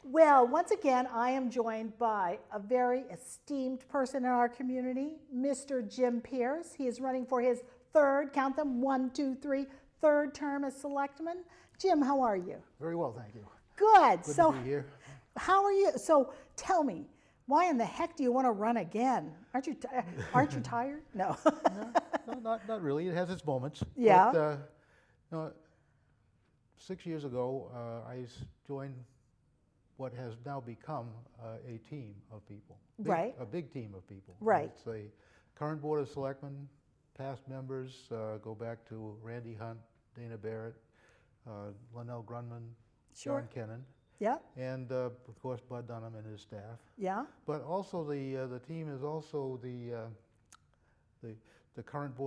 Well, once again, I am joined by a very esteemed person in our community, Mr. Jim Pierce. He is running for his third, count them, 1, 2, 3, third term as selectman. Jim, how are you? Very well, thank you. Good. Good So, to be here. how are you? So, tell me, why in the heck do you want to run again? Aren't you tired? No. No, not really. It has its moments. Yeah. But, 6 years ago, I joined what has now become a team of people. Right. A big team of people. Right. It's a current Board of Selectmen, past members go back to Randy Hunt, Dana Barrett, Linnell Grunman, Sure. John Kennan, Yeah. and of course Bud Dunham and his staff. Yeah. But also the team is also the current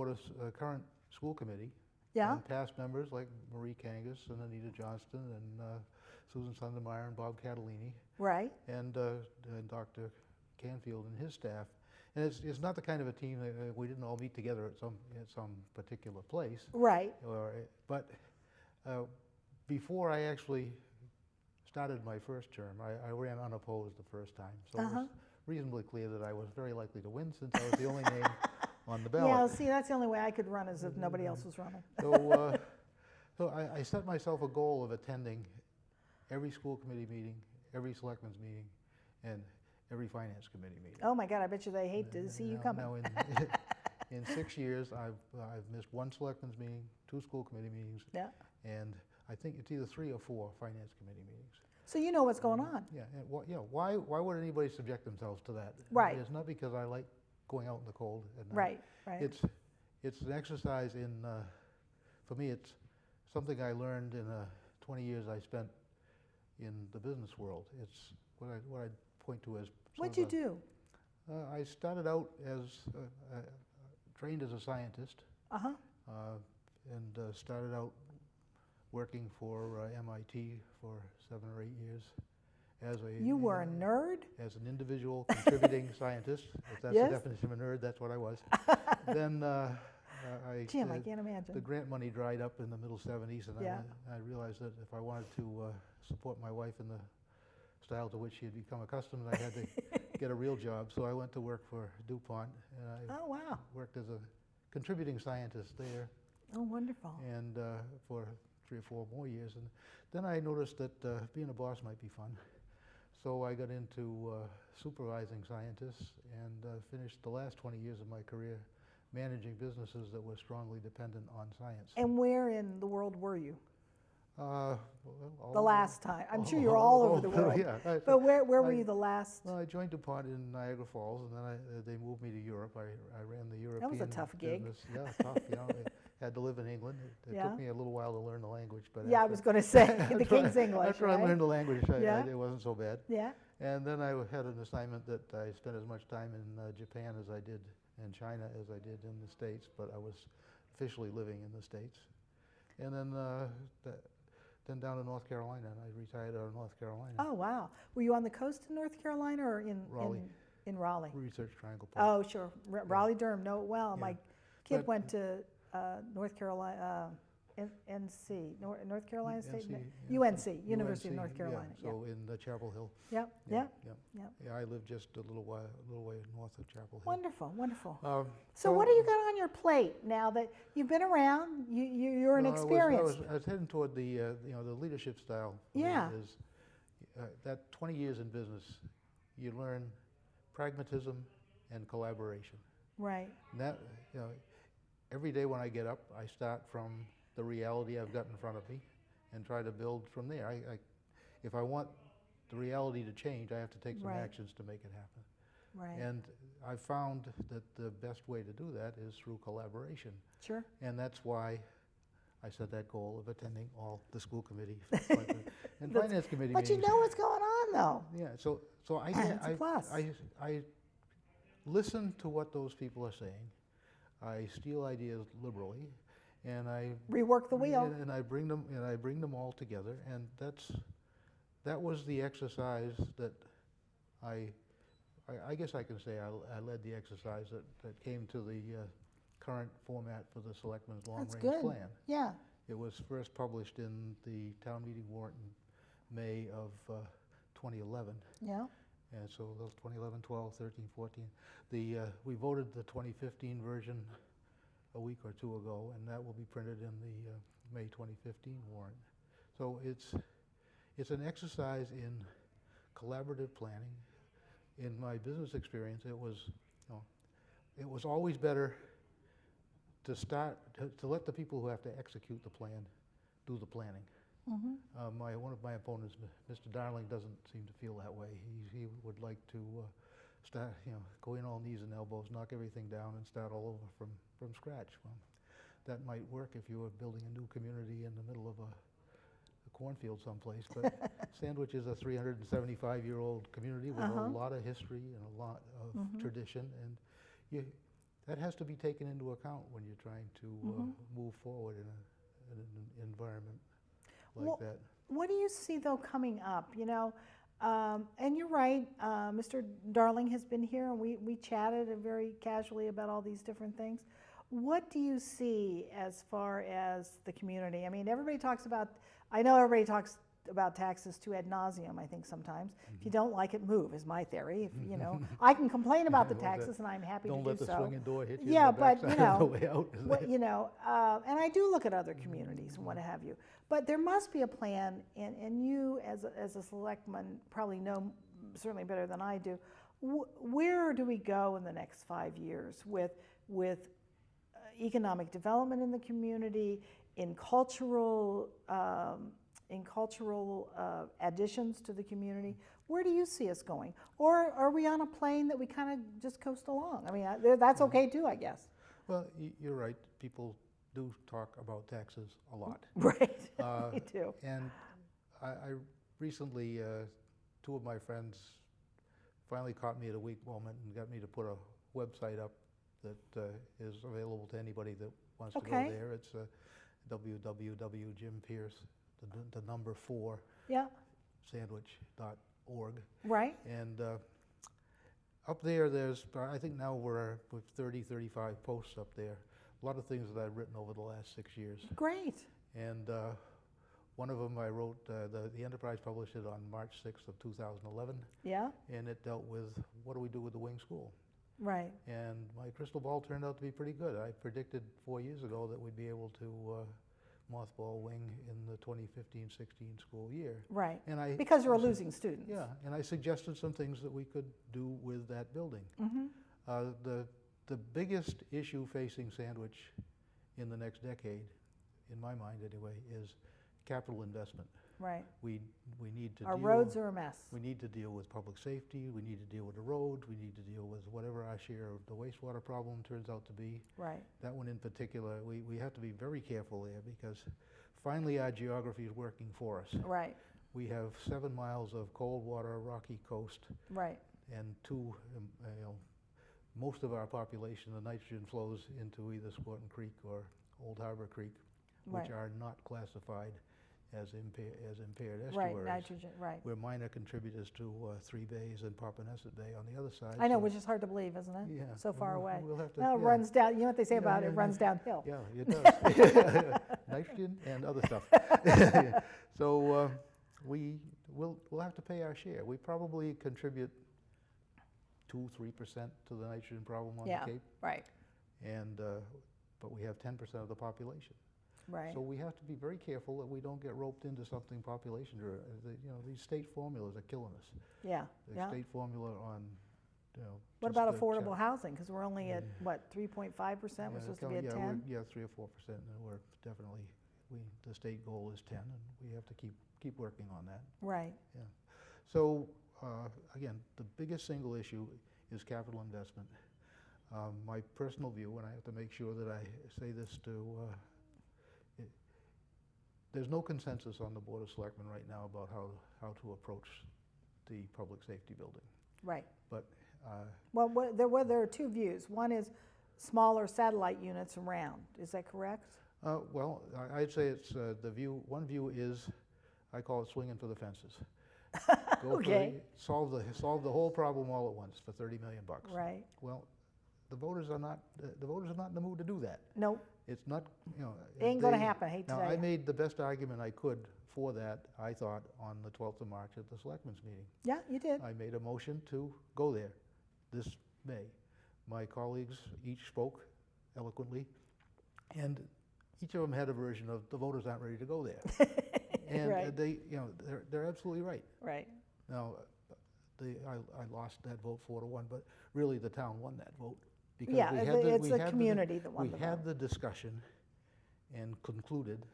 current school committee. Yeah. And past members like Marie Kangas and Anita Johnston and Susan Sundermeyer and Bob Catalini Right. and Dr. Canfield and his staff. And it's not the kind of a team that we didn't all meet together at some particular place. Right. But before I actually started my first term, I ran unopposed the first time. So it was reasonably clear that I was very likely to win since I was the only name on the ballot. Yeah, see, that's the only way I could run is if nobody else was running. So I set myself a goal of attending every school committee meeting, every selectmen's meeting, and every finance committee meeting. Oh my God, I bet you they hate to see you coming. Now in 6 years, I've missed one selectmen's meeting, 2 school committee meetings, Yeah. and I think it's either 3 or 4 finance committee meetings. So you know what's going on. Yeah, and why would anybody subject themselves to that? Right. It's not because I like going out in the cold at night. Right, right. It's an exercise in, for me, it's something I learned in 20 years I spent in the business world. It's what I point to as. What'd you do? I started out as trained as a scientist. And started out working for MIT for 7 or 8 years as a. You were a nerd? As an individual contributing scientist. If that's Yes? the definition of a nerd, that's what I was. Then Jim, I can't imagine. the grant money dried up in the middle 70s, and Yeah. I realized that if I wanted to support my wife in the style to which she had become accustomed, I had to get a real job. So I went to work for DuPont, and I Oh, wow. worked as a contributing scientist there, Oh, wonderful. and for 3 or 4 more years. And then I noticed that being a boss might be fun. So I got into supervising scientists and finished the last 20 years of my career managing businesses that were strongly dependent on science. And where in the world were you Well, the last time? I'm sure you're all over the world. Yeah. But where were you the last? Well, I joined DuPont in Niagara Falls, and then they moved me to Europe. I ran the European. That was a tough gig. business. Yeah, tough. I had to live in England. It Yeah. took me a little while to learn the language, but Yeah, I was going to say the King's English, after right? I learned the language, Yeah. it wasn't so bad. Yeah. And then I had an assignment that I spent as much time in Japan as I did in China as I did in the States, but I was officially living in the States. And then down to North Carolina, and I retired out of North Carolina. Oh, wow. Were you on the coast in North Carolina or in Raleigh. in Raleigh? Research Triangle Park. Oh, sure. Raleigh-Durham. No, well, Yeah. my kid But- went to North Carolina, NC, North Carolina State, NC, yeah. UNC, University of UNC, North Carolina. Yeah, so in Chapel Hill. Yep, Yeah, yep, yeah. yep. Yeah, I live just a little way north of Chapel Hill. Wonderful, wonderful. So What do you got on your plate now that you've been around? You're an Well, experienced. I was heading toward the the leadership style. For Yeah. me is that 20 years in business, you learn pragmatism and collaboration. Right. And that every day when I get up, I start from the reality I've got in front of me, and try to build from there. If I want the reality to change, I have to take some Right. actions to make it happen. Right. And I found that the best way to do that is through collaboration. Sure. And that's why I set that goal of attending all the school committee and finance committee But you meetings. know what's going on, though. Yeah, so It's a plus. I listen to what those people are saying. I steal ideas liberally, and I Rework the wheel. and I bring them all together, and that was the exercise that I guess I can say I led the exercise that came to the current format for the Selectmen's That's long-range good. plan. Yeah. It was first published in the town meeting warrant in May of 2011. Yeah. And so those 2011, 12, 13, 14. We voted the 2015 version a week or two ago, and that will be printed in the May 2015 warrant. So it's an exercise in collaborative planning. In my business experience, it was always better to start to let the people who have to execute the plan do the planning. One of my opponents, Mr. Darling, doesn't seem to feel that way. He would like to start, go in all knees and elbows, knock everything down, and start all over from scratch. Well, that might work if you were building a new community in the middle of a cornfield someplace, but Sandwich is a 375-year-old community with a lot of history and a lot of tradition, and that has to be taken into account when you're trying to move forward in an environment like that. What do you see though coming up? And you're right, Mr. Darling has been here, and we chatted very casually about all these different things. What do you see as far as the community? I mean, I know everybody talks about taxes too ad nauseum, I think sometimes. If you don't like it, move, is my theory. If, I can complain about the taxes, and I'm happy to do so. Don't let the swinging door hit you yeah, in the but backside on the way out. And I do look at other communities and what have you. But there must be a plan, and you as a selectman probably know certainly better than I do. Where do we go in the next 5 years with economic development in the community, in cultural additions to the community? Where do you see us going? Or are we on a plane that we kind of just coast along? I mean, that's okay too, I guess. Well, you're right. People do talk about taxes a lot. Right, they do. And I recently, two of my friends finally caught me at a weak moment and got me to put a website up that is available to anybody that wants to go there. It's www.jimpierce, the number 4, sandwich.org. Right. And up there, there's, I think now we're with 30, 35 posts up there. A lot of things that I've written over the last 6 years. Great. And one of them I wrote, the Enterprise published it on March 6th of 2011. Yeah. And it dealt with what do we do with the wing school? Right. And my crystal ball turned out to be pretty good. I predicted 4 years ago that we'd be able to mothball wing in the 2015-16 school year. Right. And because you were losing students. Yeah, and I suggested some things that we could do with that building. The biggest issue facing Sandwich in the next decade, in my mind anyway, is capital investment. Right. We need to Our roads are a mess. We need to deal with public safety. We need to deal with the roads. We need to deal with whatever our share of the wastewater problem turns out to be. Right. That one in particular, we have to be very careful there because finally our geography is working for us. Right. We have 7 miles of cold water, rocky coast. Right. And most of our population, the nitrogen flows into either Squanton Creek or Old Harbor Creek, which are not classified as impaired estuaries. Right, nitrogen, right. We're minor contributors to Three Bays and Papaneset Bay on the other side. I know, which is hard to believe, isn't it? Yeah. So far away. We'll have to, Well, it runs down, you know what they say about it, it runs downhill. Yeah, it does. Nitrogen and other stuff. So we'll have to pay our share. We probably contribute 2-3% to the nitrogen problem on the Cape. Right. And but we have 10% of the population. Right. So we have to be very careful that we don't get roped into something population driven. These state formulas are killing us. Yeah. The state formula on, what about affordable housing? Because we're only at what, 3.5%? We're supposed to be at 10. 3 or 4%. And we're definitely the state goal is 10, and we have to keep working on that. Right. Yeah. So again, the biggest single issue is capital investment. My personal view, and I have to make sure that I say this to. There's no consensus on the Board of Selectmen right now about how to approach the public safety building. Right. But well, there are two views. One is smaller satellite units around. Is that correct? Well, I'd say it's the view. One view is, I call it swinging for the fences. Go solve the whole problem all at once for $30 million. Right. Well, the voters are not in the mood to do that. Nope. It's not, It ain't going to happen, I hate to tell you. I made the best argument I could for that, I thought, on the 12th of March at the Selectmen's meeting. Yeah, you did. I made a motion to go there this May. My colleagues each spoke eloquently, and each of them had a version of the voters aren't ready to go there. And Right. they, they're absolutely right. Right. Now, I lost that vote 4-1, but really the town won that vote. Because Yeah, we had it's the community that won the We had vote. the discussion and concluded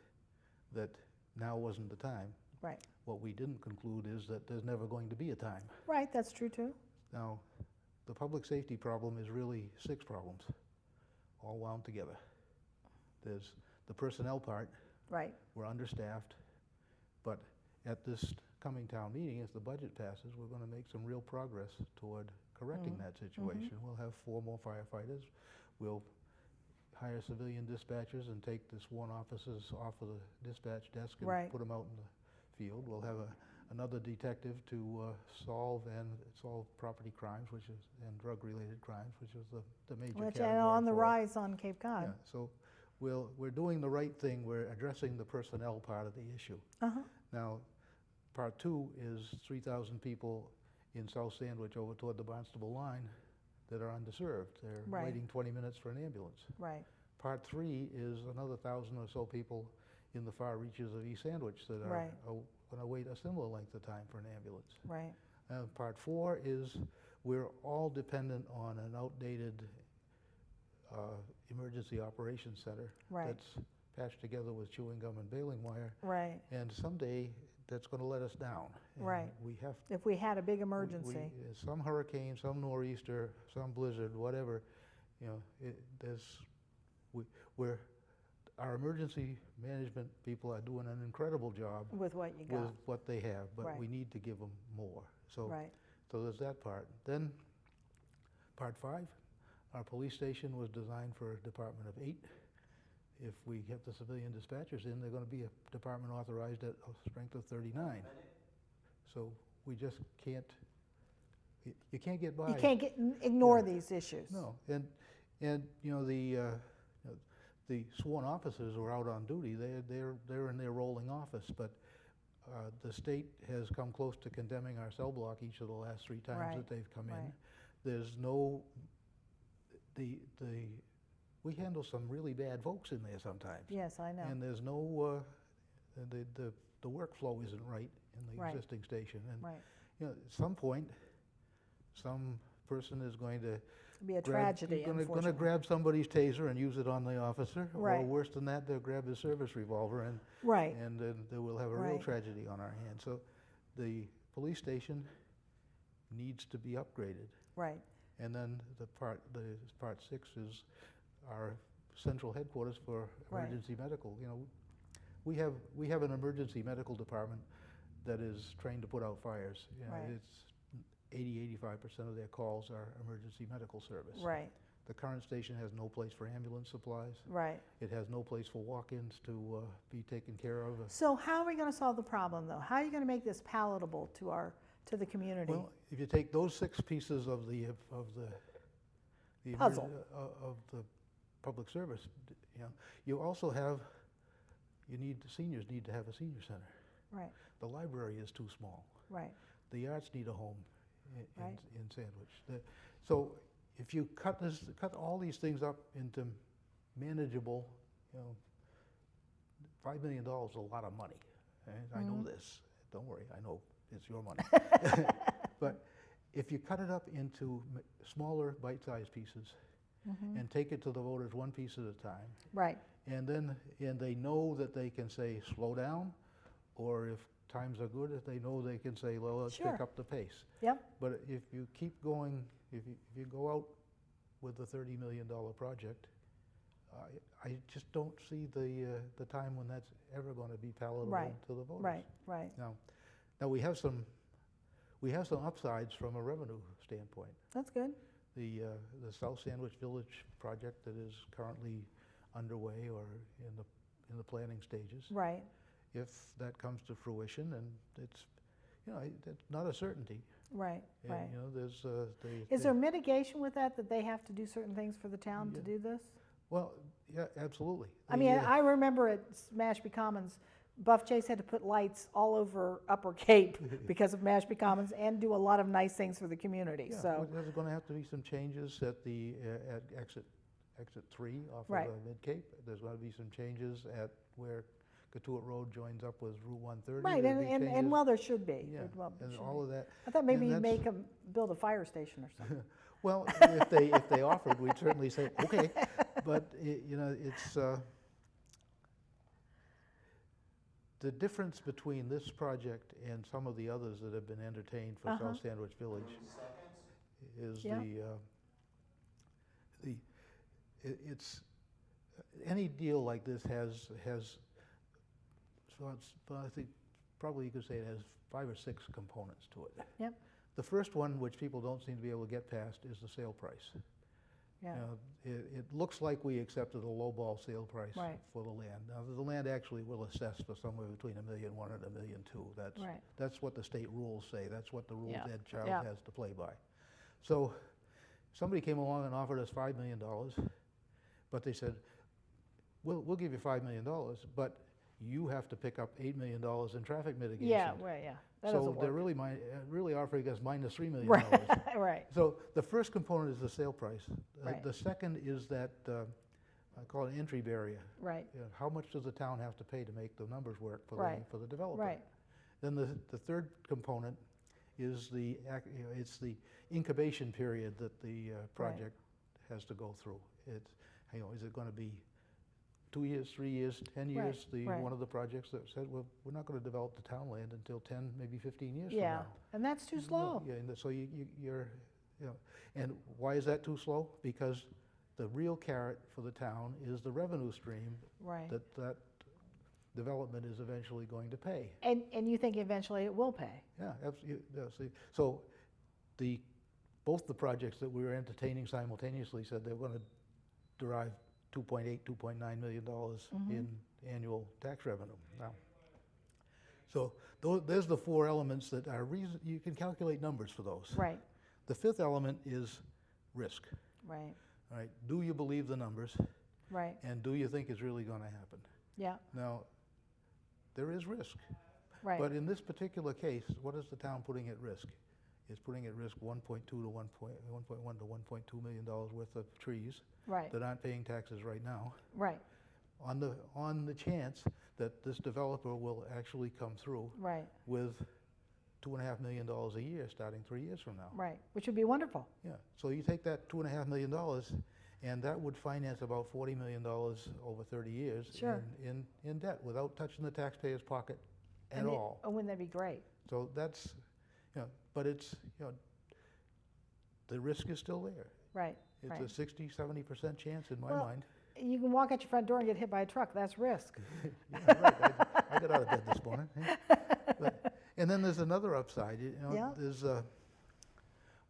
that now wasn't the time. Right. What we didn't conclude is that there's never going to be a time. Right, that's true too. Now, the public safety problem is really 6 problems, all wound together. There's the personnel part. Right. We're understaffed, but at this coming town meeting, as the budget passes, we're going to make some real progress toward correcting that situation. We'll have 4 more firefighters. We'll hire civilian dispatchers and take the sworn officers off of the dispatch desk and Right. put them out in the field. We'll have another detective to solve property crimes, and drug-related crimes, which is the major Which category are on the for it. rise on Cape Cod. Yeah, so we're doing the right thing. We're addressing the personnel part of the issue. Uh-huh. Now, part 2 is 3,000 people in South Sandwich over toward the Barnstable line that are underserved. They're Right. waiting 20 minutes for an ambulance. Right. Part 3 is another 1,000 or so people in the far reaches of East Sandwich that are Right. going to wait a similar length of time for an ambulance. Right. Part 4 is we're all dependent on an outdated emergency operations center Right. that's patched together with chewing gum and baling wire, Right. and someday that's going to let us down. And Right. we have If we had a big we- emergency. some hurricane, some nor'easter, some blizzard, whatever, our emergency management people are doing an incredible job With what you got. with what they have, but Right. we need to give them more. So Right. there's that part. Then, part 5, our police station was designed for a department of 8. If we get the civilian dispatchers in, they're going to be a department authorized at a strength of 39. So we just can't, you can't get by. You can't ignore Yeah. these issues. No, and the sworn officers who are out on duty, they're in their rolling office, but the state has come close to condemning our cell block each of the last 3 times Right. that they've come in. Right. There's no, we handle some really bad folks in there sometimes. Yes, I know. And there's no, the workflow isn't right in the Right. existing station. And Right. at some point, some person is going to It'd be a tragedy, going to unfortunately. grab somebody's taser and use it on the officer, or Right. worse than that, they'll grab his service revolver, and Right. then we'll have a real Right. tragedy on our hands. So the police station needs to be upgraded. Right. And then part 6 is our central headquarters for Right. emergency medical. We have an emergency medical department that is trained to put out fires. Right. It's 85% of their calls are emergency medical service. Right. The current station has no place for ambulance supplies. Right. It has no place for walk-ins to be taken care of. So how are we going to solve the problem, though? How are you going to make this palatable to the community? Well, if you take those 6 pieces of the Puzzle. of the public service, you also have, seniors need to have a senior center. Right. The library is too small. Right. The arts need a home Right. in Sandwich. So if you cut all these things up into manageable, $5 million is a lot of money. I know this. Don't worry, I know it's your money. But if you cut it up into smaller bite-sized pieces and take it to the voters one piece at a time, Right. and they know that they can say, slow down, or if times are good, if they know they can say, well, let's Sure. pick up the pace. Yep. But if you keep going, if you go out with the $30 million project, I just don't see the time when that's ever going to be palatable Right. to the voters. Right. Right. Now we have some upsides from a revenue standpoint. That's good. The South Sandwich Village project that is currently underway or in the planning stages. Right. If that comes to fruition, and it's not a certainty. Right. And, Right. there's Is there mitigation with that they have to do certain things for the town to Yeah. do this? well, yeah, absolutely. I mean, I remember at Mashpee Commons, Buff Chase had to put lights all over Upper Cape because of Mashpee Commons and do a lot of nice things for the community, Yeah, so. well, there's going to have to be some changes at the, at exit 3 off Right. of Mid-Cape. There's going to be some changes at where Katuitt Road joins up with Route 130. Right, There'll be and changes. well, there should be. Yeah, Well, and should all be. of that. I thought maybe and you'd that's- make them build a fire station or something. Well, if they offered, we'd certainly say, okay. But, you know, it's, the difference between this project and some of the others that have been entertained for South Sandwich Village is Yeah. it's, any deal like this has, so I think probably you could say it has 5 or 6 components to it. Yep. The first one, which people don't seem to be able to get past, is the sale price. Yeah. You know, it looks like we accepted a lowball sale price Right. for the land. Now, the land actually will assess for somewhere between $1.1 million and $1.2 million. Right. That's what the state rules say. That's what the rules Yeah. Ed Charles Yeah. has to play by. So somebody came along and offered us $5 million, but they said, we'll give you $5 million, but you have to pick up $8 million in traffic mitigation. Yeah, right, yeah. That doesn't So they're work. really offering us minus $3 million. Right, right, So the first component is the sale price. Right. The second is that, I call it entry barrier. right, You know, how much does the town have to pay to make the numbers work for Right. the developer? right, Then the third component is it's the incubation period that the project has to go through. It's, is it going to be 2 years, 3 years, 10 years? right. One of the projects that said, well, we're not going to develop the town land until 10, maybe 15 years yeah. from now. And that's too slow. Yeah, and so you're, and why is that too slow? Because the real carrot for the town is the revenue stream Right. that development is eventually going to pay. And you think eventually it will pay? Yeah, absolutely. Yeah, see, so both the projects that we were entertaining simultaneously said they're going to derive $2.8, $2.9 million in annual tax revenue. Now, so there's the 4 elements that are you can calculate numbers for those. Right, The 5th element is risk. right, All right, do you believe the numbers, right, and do you think it's really going to happen? yeah, Now, there is risk, right, but in this particular case, what is the town putting at risk? It's putting at risk 1.1 to 1.2 million dollars worth of trees right, that aren't paying taxes right now, right, on the chance that this developer will actually come through right, with $2.5 million a year starting 3 years from now. right, which would be wonderful. Yeah, so you take that $2.5 million, and that would finance about $40 million over 30 years Sure. in debt without touching the taxpayer's pocket at And all. Oh, wouldn't that be great? So that's, but it's, the risk is still there. Right, It's right. a 60, 70% chance in my Well, mind. You can walk out your front door and get hit by a truck, that's risk. Yeah, right. I got out of bed this morning. And then there's another upside. Yeah. There's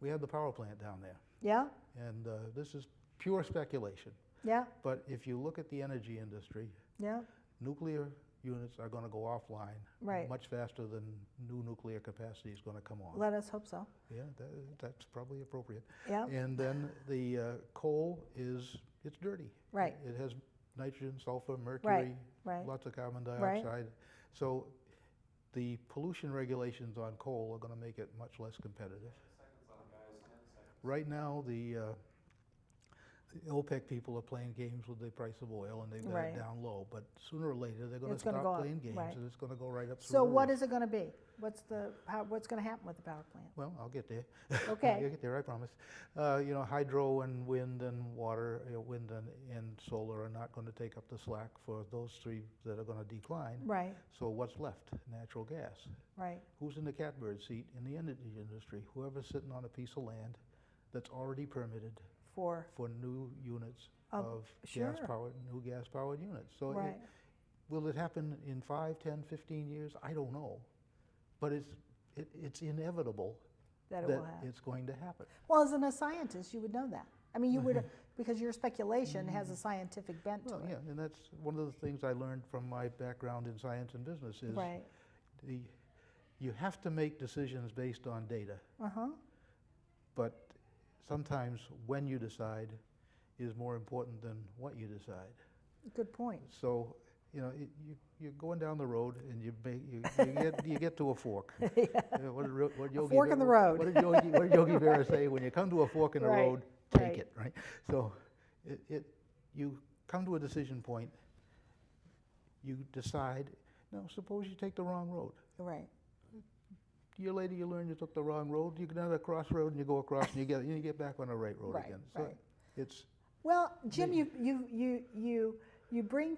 we have the power plant down there, Yeah, and this is pure speculation. yeah, But if you look at the energy industry, yeah, nuclear units are going to go offline Right. much faster than new nuclear capacity is going to come on. let us hope so. Yeah, that's probably appropriate. Yeah, And then the coal it's dirty. Right. It has nitrogen, sulfur, mercury, right, lots of carbon Right. dioxide. So the pollution regulations on coal are going to make it much less competitive. Right now, the OPEC people are playing games with the price of oil, and they've got Right. it down low. But sooner or later, they're going to It's gonna stop go up, playing games, right. and it's going to go right up through so the what roof. is it gonna be? What's gonna happen with the power plant? Well, I'll get there. Okay. I'll get there, I promise. Hydro and wind and water, wind and solar are not going to take up the slack for those 3 that are going to decline. Right, So what's left? Natural gas. right, Who's in the catbird seat in the energy industry? Whoever's sitting on a piece of land that's already permitted for, for new units Of- of sure. new gas-powered units. So right, will it happen in 5, 10, 15 years? I don't know. But it's inevitable that it that will happen. it's going to happen. Well, as a scientist, you would know that. I mean, you would, because your speculation has a scientific bent to Well, it. yeah, and that's one of the things I learned from my background in science and business is Right, you have to make decisions based on data, uh-huh, but sometimes when you decide is more important than what you decide. good point. So, you know, you're going down the road and you get to a fork. Yeah. What Yogi fork in the road. What did Yogi Berra say? When you come to a fork in the Right, road, take right. it, right? So you come to a decision point. You decide. Now, suppose you take the wrong road. Right. A year later, you learn you took the wrong road. You get down a crossroad and you go across and you get back on the right road Right, again. So right. it's Well, Jim, you bring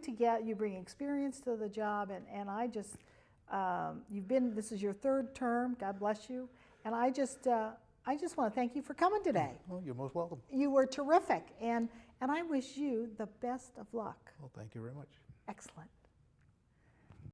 experience to the job, and I just this is your third term. God bless you, and I just want to thank you for coming today. well, you're most welcome. You were terrific, and I wish you the best of luck. Well, thank you very much. Excellent.